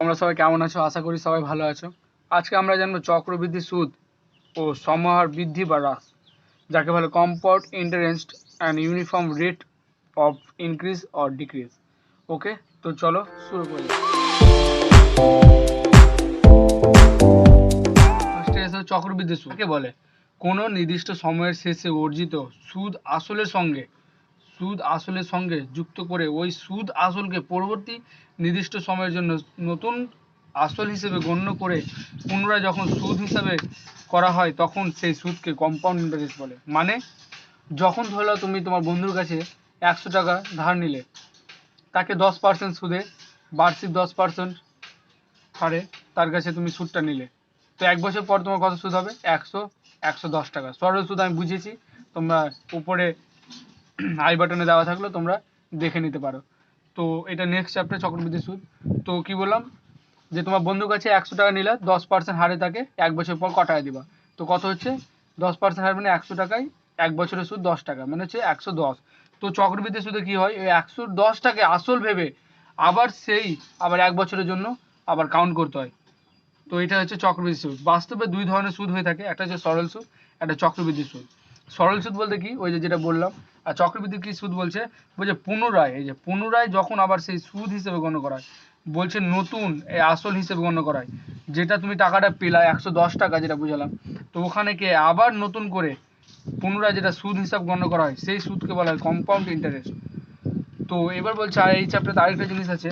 তোমরা সবাই কেমন আছো? আশা করি সবাই ভালো আছো। আজকে আমরা জানবো চক্রবৃদ্ধি সুদ ও সমহার বৃদ্ধি বা হ্রাস, যাকে বলে compound interest and uniform rate of increase or decrease. Okay, তো চলো শুরু করি। ফার্স্টে এসে চক্রবৃদ্ধি সুদ কাকে বলে? কোনো নির্দিষ্ট সময়ের শেষে অর্জিত সুদ আসলের সঙ্গে যুক্ত করে ওই সুদ আসলকে পরবর্তী নির্দিষ্ট সময়ের জন্য নতুন আসল হিসেবে গণ্য করে পুনরায় যখন সুদ হিসাবে করা হয় তখন সেই সুদকে কম্পাউন্ড ইন্টারেস্ট বলে। মানে যখন ধরো তুমি তোমার বন্ধুর কাছে 100 টাকা ধার নিলে, তাকে 10% সুদে বার্ষিক 10% হারে তার কাছে তুমি সুদটা নিলে, তো 1 বছর পর তোমার কত সুদ হবে? 110 টাকা। সরল সুদ আমি বুঝিয়েছি, তোমরা উপরে আই বাটনে দেওয়া থাকলো, তোমরা দেখে নিতে পারো। তো এটা নেক্সট চ্যাপ্টার চক্রবৃদ্ধি সুদ। তো কি বললাম, যে তোমার বন্ধুর কাছে 100 টাকা নিলে 10% হারে তাকে 1 বছর পর কটায় দিবা। তো কত হচ্ছে? 10% হার মানে 100 টাকায় 1 বছরের সুদ 10 টাকা, মানে হচ্ছে 110। তো চক্রবৃদ্ধি সুদে কি হয়, ওই 110টাকে আসল ভেবে আবার 1 বছরের জন্য আবার কাউন্ট করতে হয়। তো এটা হচ্ছে চক্রবৃদ্ধি সুদ। বাস্তবে দুই ধরনের সুদ হয়ে থাকে, একটা হচ্ছে সরল সুদ, একটা চক্রবৃদ্ধি সুদ। সরল সুদ বলতে কি, ওই যে যেটা বললাম। আর চক্রবৃদ্ধি কি সুদ বলছে? বলছে পুনরায়, এই যে পুনরায় যখন আবার সেই সুদ হিসেবে গণ্য করা হয়, বলছে নতুন এই আসল হিসেবে গণ্য করা হয়। যেটা তুমি টাকাটা পেলা 110 টাকা, যেটা বুঝালাম, তো ওখানে কে আবার নতুন করে পুনরায় যেটা সুদ হিসাব গণ্য করা হয়, সেই সুদকে বলা হয় কম্পাউন্ড ইন্টারেস্ট। তো এবার বলছে, আর এই চ্যাপ্টারে আরেকটা জিনিস আছে,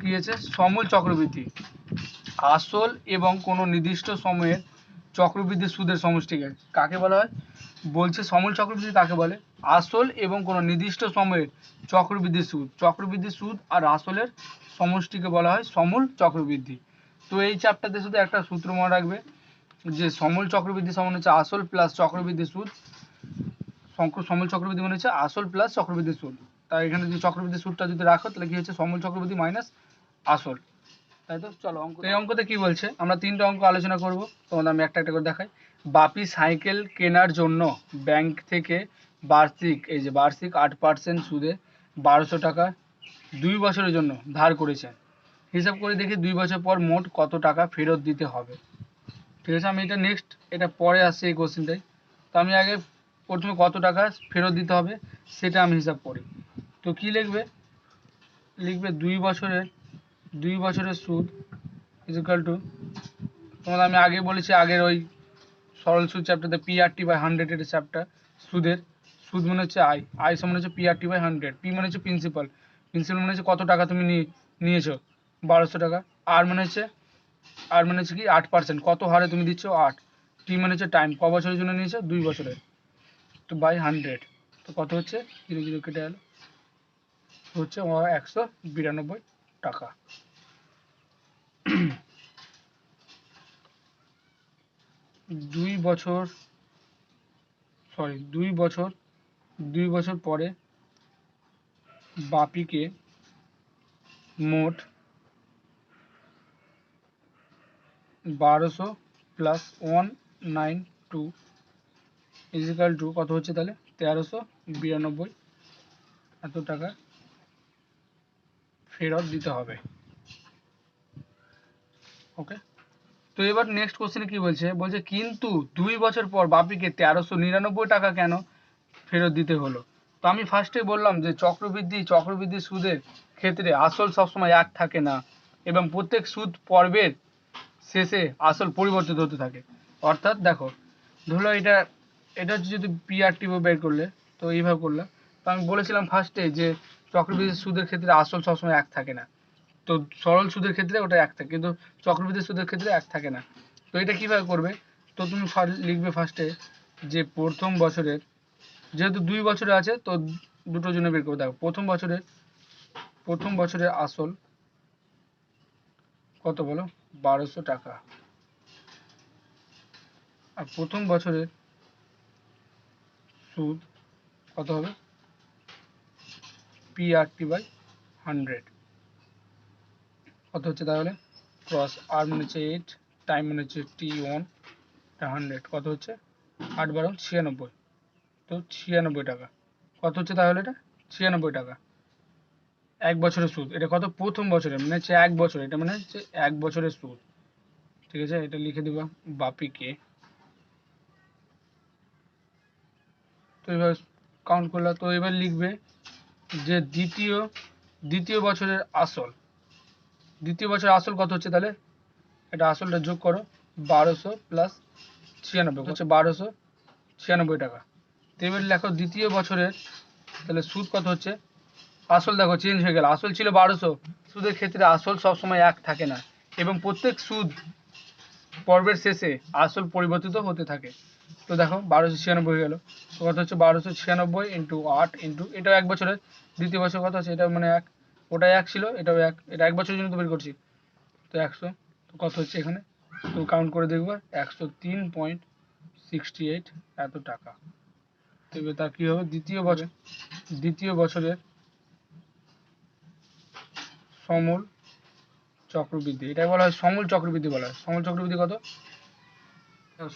কি আছে? সমূল চক্রবৃদ্ধি। আসল এবং কোনো নির্দিষ্ট সময়ের চক্রবৃদ্ধি সুদের সমষ্টিকে কাকে বলা হয়? বলছে সমূল চক্রবৃদ্ধি কাকে বলে? আসল এবং কোনো নির্দিষ্ট সময়ের চক্রবৃদ্ধি সুদ আর আসলের সমষ্টিকে বলা হয় সমূল চক্রবৃদ্ধি। তো এই চ্যাপ্টারতে শুধু একটা সূত্র মনে রাখবে, যে সমূল চক্রবৃদ্ধি সমান হচ্ছে আসল প্লাস চক্রবৃদ্ধি সুদ। সমূল চক্রবৃদ্ধি মানে হচ্ছে আসল প্লাস চক্রবৃদ্ধি সুদ। তাই এখানে যদি চক্রবৃদ্ধি সুদটা যদি রাখো, তাহলে কি হচ্ছে? সমূল চক্রবৃদ্ধি মাইনাস আসল। তাই তো, চলো অঙ্ক। এই অঙ্কতে কি বলছে, আমরা 3টে অঙ্ক আলোচনা করব, তোমাদের আমি একটা একটা করে দেখাই। বাপি সাইকেল কেনার জন্য ব্যাংক থেকে বার্ষিক 8% সুদে 1200 টাকা 2 বছরের জন্য ধার করেছেন। হিসাব করে দেখি 2 বছর পর মোট কত টাকা ফেরত দিতে হবে। ঠিক আছে, আমি এটা নেক্সট, এটা পরে আসছে এই কোশ্চেনটাই। তো আমি আগে প্রথমে কত টাকা ফেরত দিতে হবে সেটা আমি হিসাব করি। তো কি লিখবে 2 বছরের সুদ ইজিক্যাল টু, তোমাদের আমি আগে বলেছি, আগের ওই সরল সুদ চ্যাপ্টারতে PRT/100 এর চ্যাপ্টার। সুদ মানে হচ্ছে আই সমান হচ্ছে PRT/100। পি মানে হচ্ছে প্রিন্সিপাল মানে হচ্ছে কত টাকা তুমি নিয়েছো, 1200 টাকা। আর মানে হচ্ছে কি 8%, কত হারে তুমি দিচ্ছ, 8। টি মানে হচ্ছে টাইম, ক বছরের জন্য নিয়েছো, 2 বছরের। তো বাই 100, তো কত হচ্ছে? 0 0 কেটে গেল, হচ্ছে 192 টাকা। 2 বছর, সরি 2 বছর পরে বাপিকে মোট 1200 প্লাস 192 ইজিক্যাল টু কত হচ্ছে তাহলে? 1392 এত টাকা ফেরত দিতে হবে। ওকে, তো এবার নেক্সট কোশ্চেনে কি বলছে কিন্তু 2 বছর পর বাপিকে 1399 টাকা কেন ফেরত দিতে হলো? তো আমি ফার্স্টে বললাম যে চক্রবৃদ্ধি সুদের ক্ষেত্রে আসল সবসময় এক থাকে না, এবং প্রত্যেক সুদ পর্বের শেষে আসল পরিবর্তিত হতে থাকে। অর্থাৎ দেখো, ধরো এটা হচ্ছে, যদি PRT বের করলে, তো এইভাবে করলে, তো আমি বলেছিলাম ফার্স্টে যে চক্রবৃদ্ধি সুদের ক্ষেত্রে আসল সবসময় এক থাকে না। তো সরল সুদের ক্ষেত্রে ওটা এক থাকে, কিন্তু চক্রবৃদ্ধি সুদের ক্ষেত্রে এক থাকে না। তো এটা কিভাবে করবে? তো তুমি লিখবে ফার্স্টে যে প্রথম বছরের, যেহেতু 2 বছরে আছে, তো দুটোর জন্য বের করে দেখো। প্রথম বছরের আসল কত বলো? 1200 টাকা। আর প্রথম বছরের সুদ কত হবে? PRT/100 কত হচ্ছে তাহলে? ক্রস আর মানে হচ্ছে 8, টাইম মানে হচ্ছে T1, 100 কত হচ্ছে? 8 12 96, তো 96 টাকা। কত হচ্ছে তাহলে? এটা 96 টাকা। এক বছরের সুদ, এটা কত? প্রথম বছরে, মানে হচ্ছে 1 বছর, এটা মানে হচ্ছে 1 বছরের সুদ। ঠিক আছে, এটা লিখে দিবা বাপিকে। তো এবার কাউন্ট করলা, তো এবার লিখবে যে দ্বিতীয় বছরের আসল। দ্বিতীয় বছরের আসল কত হচ্ছে তাহলে? এটা আসলটা যোগ করো, 1200 প্লাস 96 হচ্ছে 1296 টাকা। তো এবার লেখো দ্বিতীয় বছরের তাহলে সুদ কত হচ্ছে। আসল দেখো চেঞ্জ হয়ে গেল, আসল ছিল 1200, সুদের ক্ষেত্রে আসল সবসময় এক থাকে না, এবং প্রত্যেক সুদ পর্বের শেষে আসল পরিবর্তিত হতে থাকে। তো দেখো 1296 হয়ে গেল, তো কত হচ্ছে 1296 ইন্টু 8 ইন্টু, এটাও 1 বছরের। দ্বিতীয় বছর কত আছে, এটা মানে 1, ওটা 1 ছিল, এটাও 1, এটা 1 বছরের জন্য তো বের করছি। তো 100, তো কত হচ্ছে এখানে, তো কাউন্ট করে দেখবা 103.68 এত টাকা। তো এবার তার কি হবে, দ্বিতীয় বছরের সমূল চক্রবৃদ্ধি, এটাই বলা হয় সমূল চক্রবৃদ্ধি বলা হয়। সমূল চক্রবৃদ্ধি কত?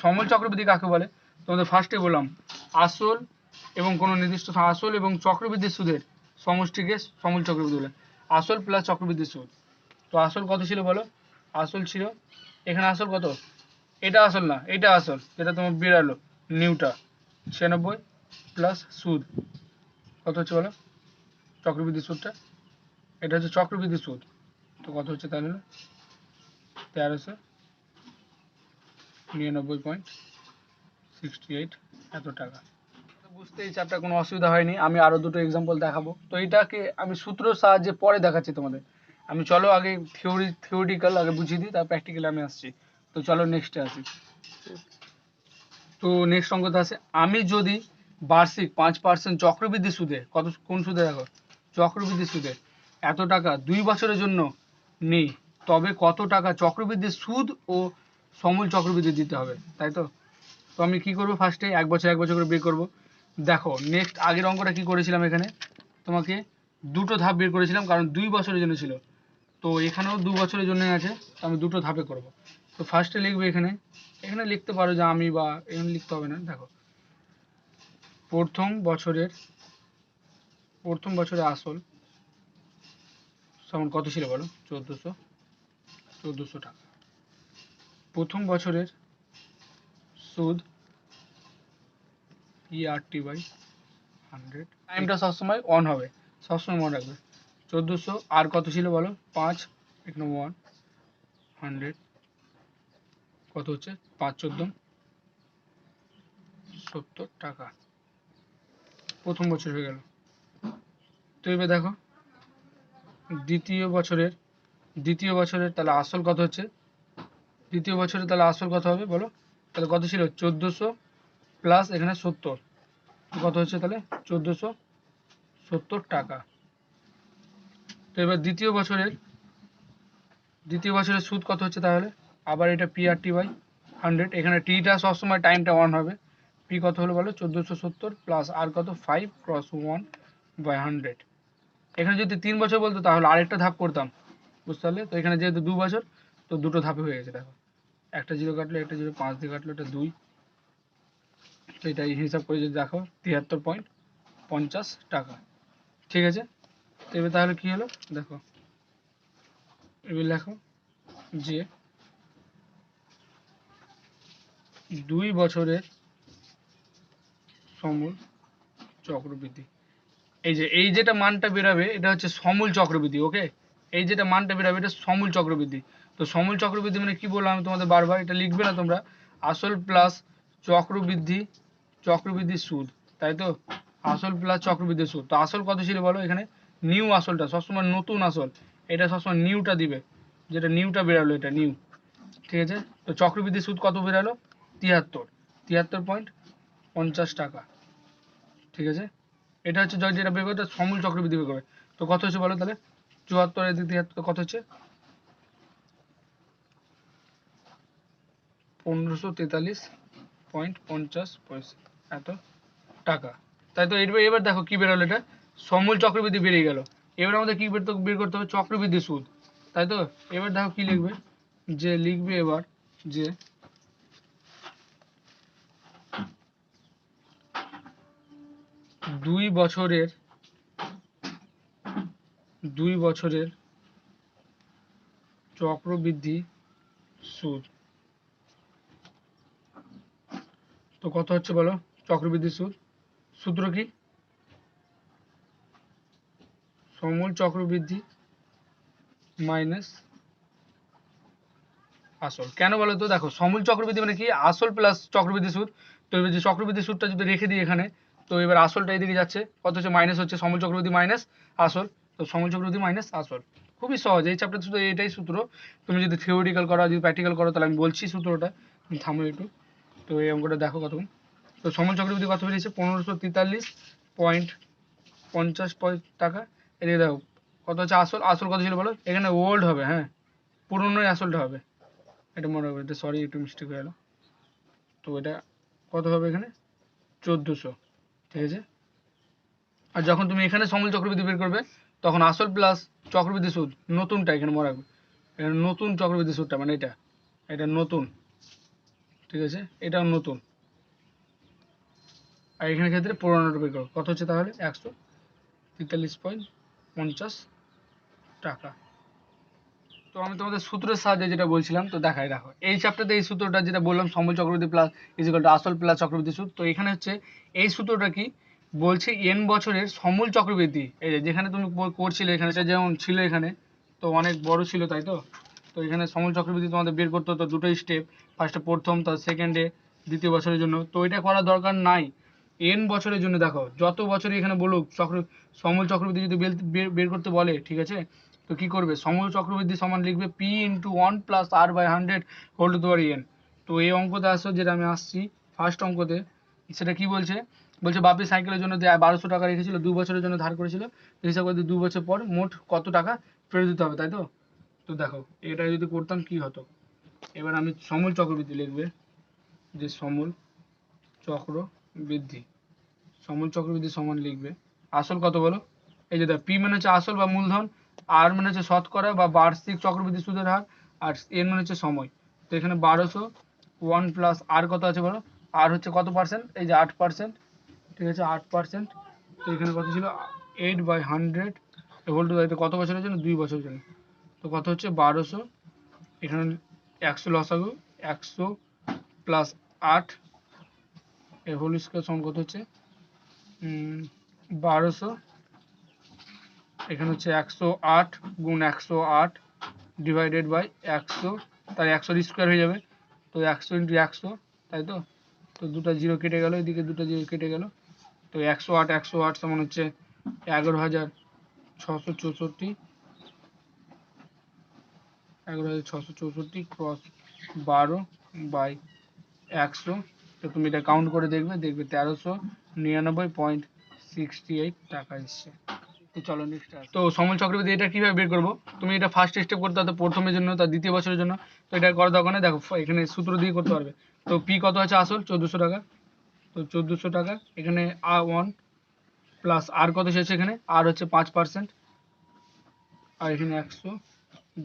সমূল চক্রবৃদ্ধি কাকে বলে? তোমাদের ফার্স্টে বললাম, আসল এবং কোনো নির্দিষ্ট আসল এবং চক্রবৃদ্ধি সুদের সমষ্টিকে সমূল চক্রবৃদ্ধি বলে। আসল প্লাস চক্রবৃদ্ধি সুদ। তো আসল কত ছিল বলো? আসল ছিল এখানে, আসল কত? এটা আসল না, এটা আসল, যেটা তোমার বেরালো নিউটা 96 প্লাস সুদ কত হচ্ছে বলো? চক্রবৃদ্ধি সুদটা, এটা হচ্ছে চক্রবৃদ্ধি সুদ। তো কত হচ্ছে তাহলে? 1399.68 এত টাকা। বুঝতে এই চ্যাপ্টার কোনো অসুবিধা হয়নি, আমি আরো দুটো এক্সাম্পল দেখাবো। তো এটাকে আমি সূত্রের সাহায্যে পরে দেখাচ্ছি তোমাদের। আমি চলো আগে থিওরিটিক্যাল আগে বুঝিয়ে দিই, তারপর প্র্যাকটিক্যাল আমি আসছি। তো চলো নেক্সটে আসি। তো নেক্সট অঙ্কতে আছে, আমি যদি বার্ষিক 5% চক্রবৃদ্ধি সুদে, কোন সুদে দেখো, চক্রবৃদ্ধি সুদে এত টাকা 2 বছরের জন্য নেই, তবে কত টাকা চক্রবৃদ্ধি সুদ ও সমূল চক্রবৃদ্ধি দিতে হবে, তাই তো? তো আমি কি করব, ফার্স্টে 1 বছর 1 বছর করে বের করব। দেখো নেক্সট আগের অঙ্কটা কি করেছিলাম, এখানে তোমাকে দুটো ধাপ বের করেছিলাম, কারণ 2 বছরের জন্য ছিল। তো এখানেও 2 বছরের জন্য আছে, তো আমি দুটো ধাপে করব। তো ফার্স্টে লিখবে এখানে, এখানে লিখতে পারো যে আমি, বা এখানে লিখতে হবে না। দেখো প্রথম বছরের আসল সমান কত ছিল বলো? 1400 টাকা। প্রথম বছরের সুদ ERT বাই 100, টাইমটা সবসময় অন হবে, সবসময় মনে রাখবে। 1400 আর কত ছিল বলো? 5 এখানে 1 100 কত হচ্ছে? 5 14 70 টাকা। প্রথম বছর হয়ে গেল। তো এবার দেখো দ্বিতীয় বছরের তাহলে আসল কত হচ্ছে? দ্বিতীয় বছরে তাহলে আসল কত হবে বলো? তাহলে কত ছিল? 1400 প্লাস এখানে 70, কত হচ্ছে তাহলে? 1470 টাকা। তো এবার দ্বিতীয় বছরের সুদ কত হচ্ছে তাহলে? আবার এটা PRT বাই 100, এখানে টিটা সবসময় টাইমটা 1 হবে। পি কত হলো বলো? 1470 প্লাস আর কত? 5 ক্রস 1 বাই 100। এখানে যদি 3 বছর বলতো তাহলে আরেকটা ধাপ করতাম, বুঝতে পারলে? তো এখানে যেহেতু 2 বছর, তো দুটো ধাপে হয়ে গেছে। দেখো একটা জিরো কাটলো, একটা জিরো 5 দিয়ে কাটলো, এটা 2, তো এটাই হিসাব করে যদি দেখো 73.50 টাকা। ঠিক আছে, তো এবার তাহলে কি হলো দেখো, এবার লেখো যে 2 বছরের সমূল চক্রবৃদ্ধি, এই যেটা মানটা বেরাবে এটা হচ্ছে সমূল চক্রবৃদ্ধি। ওকে, এই যেটা মানটা বেরাবে এটা সমূল চক্রবৃদ্ধি। তো সমূল চক্রবৃদ্ধি মানে কি বললাম আমি তোমাদের বারবার, এটা লিখবে না তোমরা, আসল প্লাস চক্রবৃদ্ধি সুদ, তাই তো? আসল প্লাস চক্রবৃদ্ধি সুদ। তো আসল কত ছিল বলো? এখানে নিউ আসলটা সবসময় নতুন আসল, এটা সবসময় নিউটা দিবে, যেটা নিউটা বেরালো এটা নিউ। ঠিক আছে, তো চক্রবৃদ্ধি সুদ কত বেরালো? 73.50 টাকা। ঠিক আছে, এটা হচ্ছে যেটা বের করবে সমূল চক্রবৃদ্ধি বের করবে। তো কত হচ্ছে বলো তাহলে? 74 এর দিক থেকে কত হচ্ছে? 1543.50 এত টাকা, তাই তো? এবার দেখো কি বেরোলো, এটা সমূল চক্রবৃদ্ধি বেরিয়ে গেল। এবার আমাদের কি বের করতে হবে? চক্রবৃদ্ধি সুদ, তাই তো? এবার দেখো কি লিখবে, যে লিখবে এবার যে 2 বছরের 2 বছরের চক্রবৃদ্ধি সুদ। তো কত হচ্ছে বলো চক্রবৃদ্ধি সুদ? সূত্র কি? সমূল চক্রবৃদ্ধি মাইনাস আসল। কেন বলো তো? দেখো সমূল চক্রবৃদ্ধি মানে কি? আসল প্লাস চক্রবৃদ্ধি সুদ। তো এবার যে চক্রবৃদ্ধি সুদটা যদি রেখে দিই এখানে, তো এবার আসলটা এদিকে যাচ্ছে, কত হচ্ছে মাইনাস হচ্ছে সমূল চক্রবৃদ্ধি মাইনাস আসল। তো সমূল চক্রবৃদ্ধি মাইনাস আসল, খুবই সহজ এই চ্যাপ্টার শুধু এটাই সূত্র। তুমি যদি থিওরিটিক্যাল করো, যদি প্র্যাকটিক্যাল করো, তাহলে আমি বলছি সূত্রটা, তুমি থামো একটু। তো এই অঙ্কটা দেখো কতক্ষণ। তো সমূল চক্রবৃদ্ধি কত বেরিয়েছে? 1543.50 টাকা। এদিকে দেখো কত হচ্ছে আসল। আসল কত ছিল বলো? এখানে ওল্ড হবে, হ্যাঁ পুরনোই আসলটা হবে, এটা মনে রাখবে। এটা সরি একটু মিস্টেক হয়ে গেল। তো এটা কত হবে এখানে? 1400, ঠিক আছে। আর যখন তুমি এখানে সমূল চক্রবৃদ্ধি বের করবে, তখন আসল প্লাস চক্রবৃদ্ধি সুদ নতুনটা এখানে মনে রাখবে। এখানে নতুন চক্রবৃদ্ধি সুদটা মানে এটা, এটা নতুন, ঠিক আছে, এটাও নতুন। আর এখানে ক্ষেত্রে পুরোনোটা বের করো, কত হচ্ছে তাহলে? 143.50 টাকা। তো আমি তোমাদের সূত্রের সাহায্যে যেটা বলছিলাম, তো দেখাই দেখো এই চ্যাপ্টারতে এই সূত্রটা যেটা বললাম, সমূল চক্রবৃদ্ধি প্লাস ইজিক্যাল টু আসল প্লাস চক্রবৃদ্ধি সুদ। তো এখানে হচ্ছে এই সূত্রটা কি বলছে? n বছরের সমূল চক্রবৃদ্ধি। এই যে যেখানে তুমি করছিলে এখানে, সেটা যেমন ছিল এখানে, তো অনেক বড় ছিল তাই তো। তো এখানে সমূল চক্রবৃদ্ধি তোমাদের বের করতে হতো দুটোই স্টেপ, ফার্স্টে প্রথম, তার সেকেন্ডে দ্বিতীয় বছরের জন্য। তো এটা করার দরকার নাই n বছরের জন্য। দেখো যত বছরই এখানে বলুক সমূল চক্রবৃদ্ধি যদি বের করতে বলে, ঠিক আছে, তো কি করবে? সমূল চক্রবৃদ্ধি সমান লিখবে p into 1 plus r by 100 whole to power n। তো এই অঙ্কতে আসো, যেটা আমি আসছি ফার্স্ট অঙ্কতে, সেটা কি বলছে? বলছে বাপি সাইকেলের জন্য 1200 টাকা রেখেছিল, 2 বছরের জন্য ধার করেছিল। হিসাব করে 2 বছর পর মোট কত টাকা ফেরত দিতে হবে, তাই তো। তো দেখো এটা যদি করতাম কি হতো, এবার আমি সমূল চক্রবৃদ্ধি লিখবে, যে সমূল চক্রবৃদ্ধি, সমূল চক্রবৃদ্ধি সমান লিখবে আসল কত বলো? এই যে দেখ, পি মানে হচ্ছে আসল বা মূলধন, আর মানে হচ্ছে শতকরা বা বার্ষিক চক্রবৃদ্ধি সুদের হার, আর এন মানে হচ্ছে সময়। তো এখানে 1200, 1 প্লাস আর কত আছে বলো? আর হচ্ছে কত পার্সেন্ট? এই যে 8%, ঠিক আছে 8%। তো এখানে কত ছিল? 8/100 হোল টু দাঁড়িয়ে কত বছরের জন্য? 2 বছরের জন্য। তো কত হচ্ছে? 1200, এখানে 100 লসাগু, 100 প্লাস 8 এর হোল স্কোয়ার সমান কত হচ্ছে? 1200, এখানে হচ্ছে 108 গুণ 108 ডিভাইডেড বাই 100, তাই 100 স্কোয়ার হয়ে যাবে। তো 100 ইন্টু 100, তাই তো। তো দুটো জিরো কেটে গেল, এদিকে দুটো জিরো কেটে গেল। তো 108 সমান হচ্ছে 11,664, 11,664 ক্রস 12/100। তো তুমি এটা কাউন্ট করে দেখবে, 1399.68 টাকা এসছে। তো চলো নেক্সট। তো সমূল চক্রবৃদ্ধি এটা কিভাবে বের করবো? তুমি এটা ফার্স্ট স্টেপ করতে হবে প্রথমের জন্য, তার দ্বিতীয় বছরের জন্য। তো এটা করার দরকার নেই, দেখো এখানে সূত্র দিয়ে করতে পারবে। তো পি কত আছে আসল? 1400 টাকা। তো 1400 টাকা, এখানে আর 1 প্লাস আর কত এসেছে? এখানে আর হচ্ছে 5%, আর এখানে 100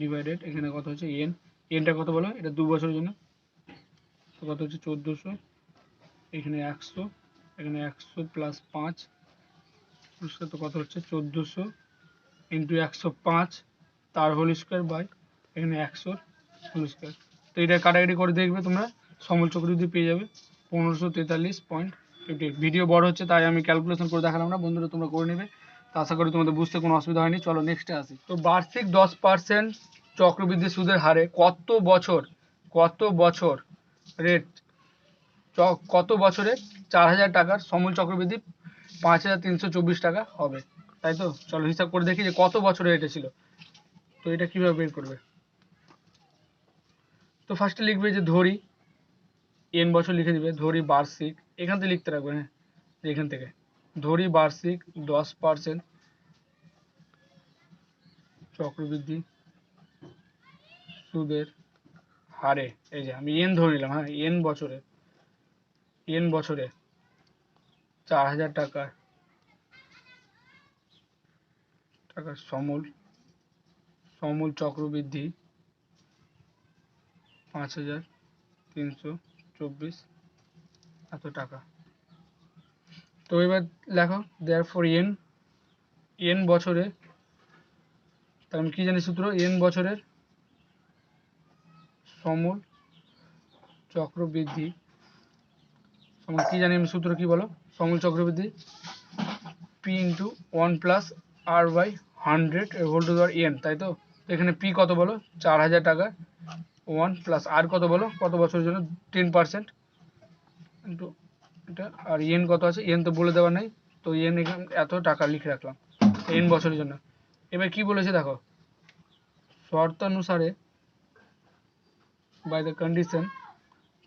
ডিভাইডেড, এখানে কত হচ্ছে এন। এনটা কত বলো? এটা 2 বছরের জন্য। তো কত হচ্ছে? 1400, এখানে 100, এখানে 100 প্লাস 5, তো কত হচ্ছে? 1400 ইন্টু 105 তার হোল স্কোয়ার বাই এখানে 100 হোল স্কোয়ার। তো এটা কাটাকাটি করে দেখবে তোমরা, সমূল চক্রবৃদ্ধি পেয়ে যাবে 1543.50। ভিডিও বড় হচ্ছে তাই আমি ক্যালকুলেশন করে দেখালাম না, বন্ধুরা তোমরা করে নেবে। তো আশা করি তোমাদের বুঝতে কোনো অসুবিধা হয়নি। চলো নেক্সটে আসি। তো বার্ষিক 10% চক্রবৃদ্ধি সুদের হারে কত বছর রেট কত বছরে 4000 টাকার সমূল চক্রবৃদ্ধি 5324 টাকা হবে, তাই তো। চলো হিসাব করে দেখি যে কত বছরে এটা ছিল। তো এটা কিভাবে বের করবে? তো ফার্স্টে লিখবে যে ধরি n বছর, লিখে দিবে ধরি বার্ষিক, এখান থেকে লিখতে রাখবে, হ্যাঁ এখান থেকে ধরি বার্ষিক 10% চক্রবৃদ্ধি সুদের হারে, এই যে আমি n ধরে নিলাম, হ্যাঁ n বছরে 4000 টাকার সমূল চক্রবৃদ্ধি 5324 এত টাকা। তো এবার লেখো therefore n বছরে তাহলে আমি কি জানি সূত্র, n বছরের সমূল চক্রবৃদ্ধি সমান কি জানি আমি সূত্র, কি বলো, সমূল চক্রবৃদ্ধি p into 1 plus r by 100 এর whole to the power n, তাই তো। এখানে p কত বলো, 4000 টাকা, 1 প্লাস r কত বলো, কত বছরের জন্য, 10% ইন্টু এটা, আর n কত আছে, n তো বলে দেওয়া নাই, তো n এখানে এত টাকা লিখে রাখলাম n বছরের জন্য। এবার কি বলেছে দেখো, শর্তানুসারে বাই দ্য কন্ডিশন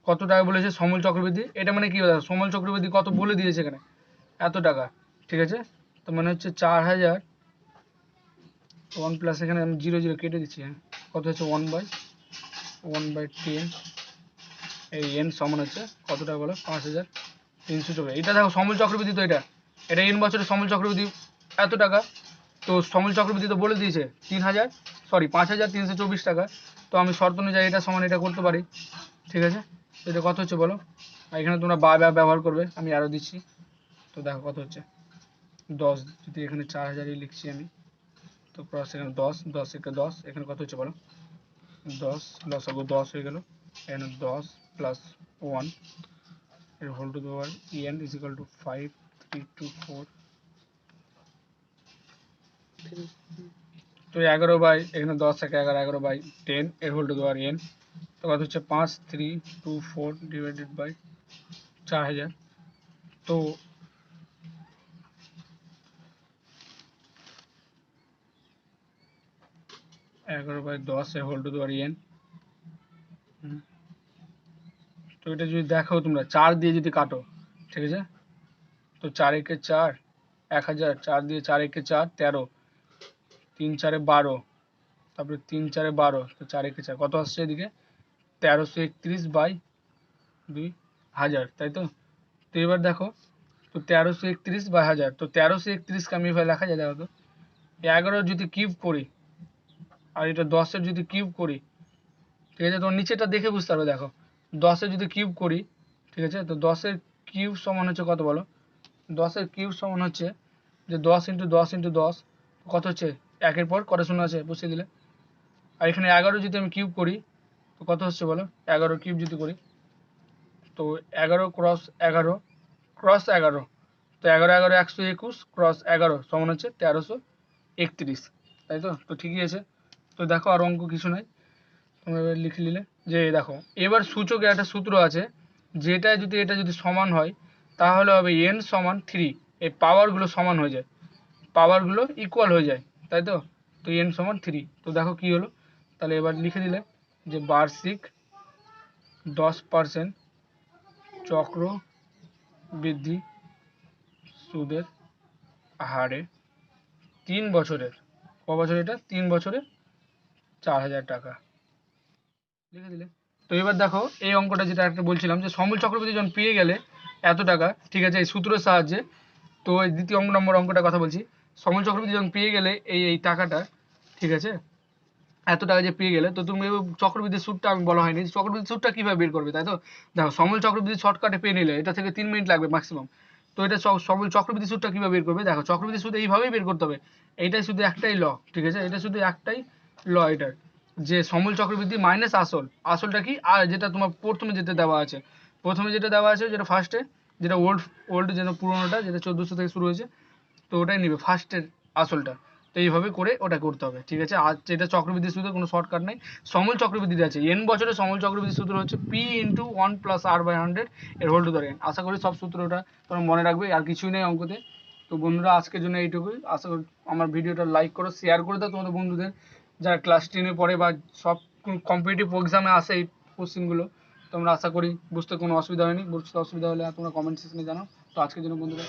কত টাকা বলেছে সমূল চক্রবৃদ্ধি, এটা মানে কি দেখো, সমূল চক্রবৃদ্ধি কত বলে দিয়েছে এখানে, এত টাকা, ঠিক আছে। তো মানে হচ্ছে 4000, 1 প্লাস এখানে আমি 0 কেটে দিচ্ছি, হ্যাঁ, কত হচ্ছে 1/10, এই n সমান হচ্ছে কত টাকা বলো, 5324। এটা দেখো সমূল চক্রবৃদ্ধি, তো এটা n বছরের সমূল চক্রবৃদ্ধি এত টাকা। তো সমূল চক্রবৃদ্ধি তো বলে দিয়েছে 5324 টাকা। তো আমি শর্ত অনুযায়ী এটা সমান এটা করতে পারি, ঠিক আছে। এটা কত হচ্ছে বলো, আর এখানে তোমরা ব্যবহার করবে, আমি আরও দিচ্ছি। তো দেখো কত হচ্ছে 10, যদি এখানে 4000ই লিখছি আমি, তো প্লাস এখানে 10, 10 একে 10, এখানে কত হচ্ছে বলো, 10 লসাগু 10 হয়ে গেল, এখানে 10 প্লাস 1 এর whole to the power n is equal to 5324। তো 11 বাই এখানে 10 থেকে 11, 11 বাই 10 এর whole to the power n, তো কত হচ্ছে 5324 ডিভাইডেড বাই 4000। তো এগারো বাই 10 এর whole to the power n। তো এটা যদি দেখো তোমরা 4 দিয়ে যদি কাটো, ঠিক আছে, তো 4 একে 4, 1000, 4 দিয়ে 4 একে 4, 13, 3 4 12, তারপরে 3 4 12, তো 4 একে 4 কত আসছে এদিকে, 1331 বাই 2000, তাই তো। তো এবার দেখো, তো 1331 বাই 1000, তো 1331 কে আমি এভাবে লেখা যায়, দেখো তো 11 যদি কিউব করি আর এটা 10-এর যদি কিউব করি, ঠিক আছে, তো নিচেটা দেখে বুঝতে পারবে, দেখো 10-এর যদি কিউব করি, ঠিক আছে, তো 10-এর কিউব সমান হচ্ছে কত বলো, 10-এর কিউব সমান হচ্ছে যে 10 ইন্টু 10 ইন্টু 10, কত হচ্ছে, একের পর কত শূন্য আছে বসিয়ে দিলে। আর এখানে 11 যদি আমি কিউব করি, তো কত হচ্ছে বলো, 11 কিউব যদি করি, তো 11 ক্রস 11 ক্রস 11, তো 11 11 121 ক্রস 11 সমান হচ্ছে 1331, তাই তো। তো ঠিকই আছে। তো দেখো আর অঙ্ক কিছু নাই, তোমরা এবার লিখে নিলে যে দেখো, এবার সূচকে একটা সূত্র আছে, যেটা যদি এটা যদি সমান হয় তাহলে হবে n সমান 3, এই পাওয়ারগুলো সমান হয়ে যায়, পাওয়ারগুলো ইকুয়াল হয়ে যায়, তাই তো। তো n সমান 3, তো দেখো কি হলো, তাহলে এবার লিখে দিলে যে বার্ষিক 10% চক্র বৃদ্ধি সুদের হারে 3 বছরের, ক বছর এটা, 3 বছরে 4000 টাকা লিখে দিলে। তো এবার দেখো এই অঙ্কটা যেটা একটা বলছিলাম, যে সমূল চক্রবৃদ্ধি যখন পেয়ে গেলে এত টাকা, ঠিক আছে, এই সূত্রের সাহায্যে, তো এই দ্বিতীয় নম্বর অঙ্কটার কথা বলছি, সমূল চক্রবৃদ্ধি যখন পেয়ে গেলে এই টাকাটা, ঠিক আছে, এত টাকা যে পেয়ে গেলে, তো তুমি চক্রবৃদ্ধির সুদটা আমি বলা হয়নি, চক্রবৃদ্ধির সুদটা কিভাবে বের করবে, তাই তো। দেখো সমূল চক্রবৃদ্ধি শর্টকাটে পেয়ে নিলে এটা থেকে 3 মিনিট লাগবে ম্যাক্সিমাম। তো এটা সমূল চক্রবৃদ্ধি সুদটা কিভাবে বের করবে, দেখো চক্রবৃদ্ধি সুদ এইভাবেই বের করতে হবে, এইটাই শুধু একটাই ল, ঠিক আছে, এটা শুধু একটাই ল এটার, যে সমূল চক্রবৃদ্ধি মাইনাস আসল, আসলটা কি, আর যেটা তোমার প্রথমে যেটা দেওয়া আছে, প্রথমে যেটা দেওয়া আছে, যেটা ফার্স্টে, যেটা ওল্ড যেটা পুরোনোটা, যেটা 1400 থেকে শুরু হয়েছে, তো ওটাই নিবে ফার্স্টের আসলটা। তো এইভাবে করে ওটা করতে হবে, ঠিক আছে। আর যেটা চক্রবৃদ্ধি সূত্রে কোনো শর্টকাট নেই, সমূল চক্রবৃদ্ধি আছে n বছরের সমূল চক্রবৃদ্ধি সূত্র হচ্ছে p into 1 plus r by 100 এর হোল টু দ্য n। আশা করি সব সূত্রটা তোমরা মনে রাখবে, আর কিছুই নেই অঙ্কতে। তো বন্ধুরা আজকের জন্য এইটুকুই, আশা করি আমার ভিডিওটা লাইক করো, শেয়ার করে দাও তোমাদের বন্ধুদের, যারা ক্লাস 10-এ পড়ে বা সব কম্পিটিটিভ এক্সামে আসে এই কোশ্চেনগুলো। তোমরা আশা করি বুঝতে কোনো অসুবিধা হয়নি, বুঝতে অসুবিধা হলে তোমরা কমেন্ট সেকশনে জানাও। তো আজকের জন্য বন্ধুরা